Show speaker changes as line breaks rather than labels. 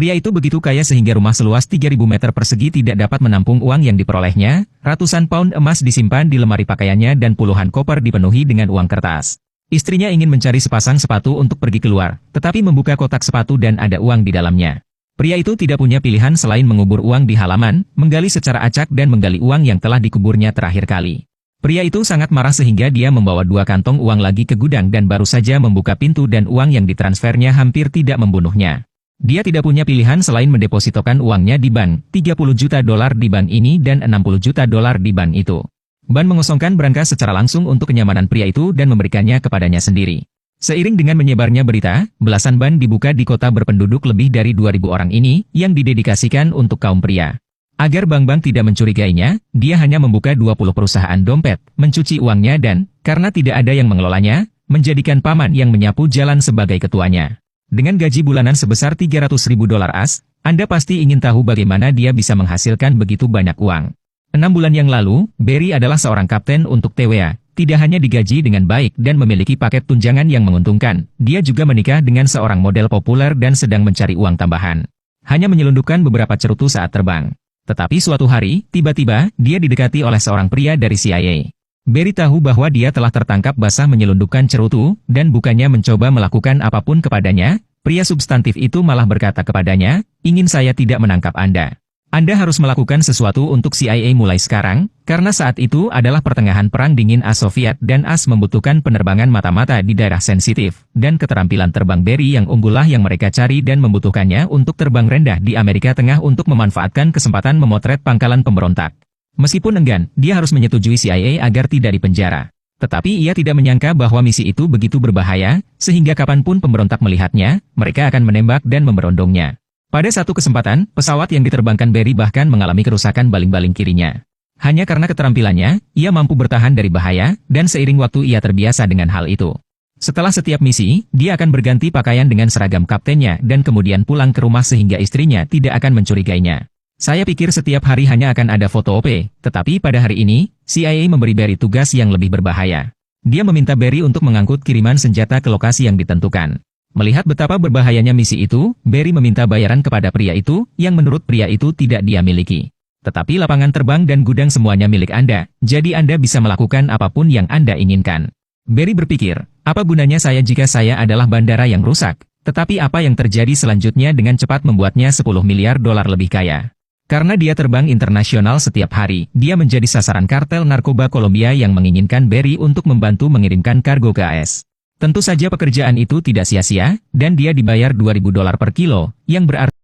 Pria itu begitu kaya sehingga rumah seluas 3.000 meter persegi tidak dapat menampung uang yang diperolehnya, ratusan pound emas disimpan di lemari pakaiannya dan puluhan koper dipenuhi dengan uang kertas. Istrinya ingin mencari sepasang sepatu untuk pergi keluar, tetapi membuka kotak sepatu dan ada uang di dalamnya. Pria itu tidak punya pilihan selain mengubur uang di halaman, menggali secara acak dan menggali uang yang telah dikuburnya terakhir kali. Pria itu sangat marah sehingga dia membawa 2 kantong uang lagi ke gudang dan baru saja membuka pintu dan uang yang ditransfernya hampir tidak membunuhnya. Dia tidak punya pilihan selain mendepositokan uangnya di bank, 30 juta dolar di bank ini dan 60 juta dolar di bank itu. Ban mengosongkan berangkas secara langsung untuk kenyamanan pria itu dan memberikannya kepadanya sendiri. Seiring dengan menyebarnya berita, belasan ban dibuka di kota berpenduduk lebih dari 2.000 orang ini yang didedikasikan untuk kaum pria. Agar bank-bank tidak mencurigainya, dia hanya membuka 20 perusahaan dompet, mencuci uangnya dan, karena tidak ada yang mengelolanya, menjadikan paman yang menyapu jalan sebagai ketuanya. Dengan gaji bulanan sebesar 300.000 dolar AS, Anda pasti ingin tahu bagaimana dia bisa menghasilkan begitu banyak uang. 6 bulan yang lalu, Barry adalah seorang kapten untuk TVA. Tidak hanya digaji dengan baik dan memiliki paket tunjangan yang menguntungkan, dia juga menikah dengan seorang model populer dan sedang mencari uang tambahan. Hanya menyelundupkan beberapa cerutu saat terbang. Tetapi suatu hari, tiba-tiba, dia didekati oleh seorang pria dari CIA. Barry tahu bahwa dia telah tertangkap basah menyelundupkan cerutu, dan bukannya mencoba melakukan apapun kepadanya, pria substantif itu malah berkata kepadanya, ingin saya tidak menangkap Anda. Anda harus melakukan sesuatu untuk CIA mulai sekarang, karena saat itu adalah pertengahan Perang Dingin AS-Soviet dan AS membutuhkan penerbangan mata-mata di daerah sensitif, dan keterampilan terbang Barry yang unggullah yang mereka cari dan membutuhkannya untuk terbang rendah di Amerika Tengah untuk memanfaatkan kesempatan memotret pangkalan pemberontak. Meskipun enggan, dia harus menyetujui CIA agar tidak dipenjara. Tetapi ia tidak menyangka bahwa misi itu begitu berbahaya, sehingga kapanpun pemberontak melihatnya, mereka akan menembak dan memberondongnya. Pada satu kesempatan, pesawat yang diterbangkan Barry bahkan mengalami kerusakan baling-baling kirinya. Hanya karena keterampilannya, ia mampu bertahan dari bahaya, dan seiring waktu ia terbiasa dengan hal itu. Setelah setiap misi, dia akan berganti pakaian dengan seragam kaptennya dan kemudian pulang ke rumah sehingga istrinya tidak akan mencurigainya. Saya pikir setiap hari hanya akan ada foto OP, tetapi pada hari ini, CIA memberi Barry tugas yang lebih berbahaya. Dia meminta Barry untuk mengangkut kiriman senjata ke lokasi yang ditentukan. Melihat betapa berbahayanya misi itu, Barry meminta bayaran kepada pria itu, yang menurut pria itu tidak dia miliki. Tetapi lapangan terbang dan gudang semuanya milik Anda, jadi Anda bisa melakukan apapun yang Anda inginkan. Barry berpikir, apa gunanya saya jika saya adalah bandara yang rusak? Tetapi apa yang terjadi selanjutnya dengan cepat membuatnya 10 miliar dolar lebih kaya. Karena dia terbang internasional setiap hari, dia menjadi sasaran kartel narkoba Kolombia yang menginginkan Barry untuk membantu mengirimkan kargo ke AS. Tentu saja pekerjaan itu tidak sia-sia, dan dia dibayar 2.000 dolar per kilo, yang berarti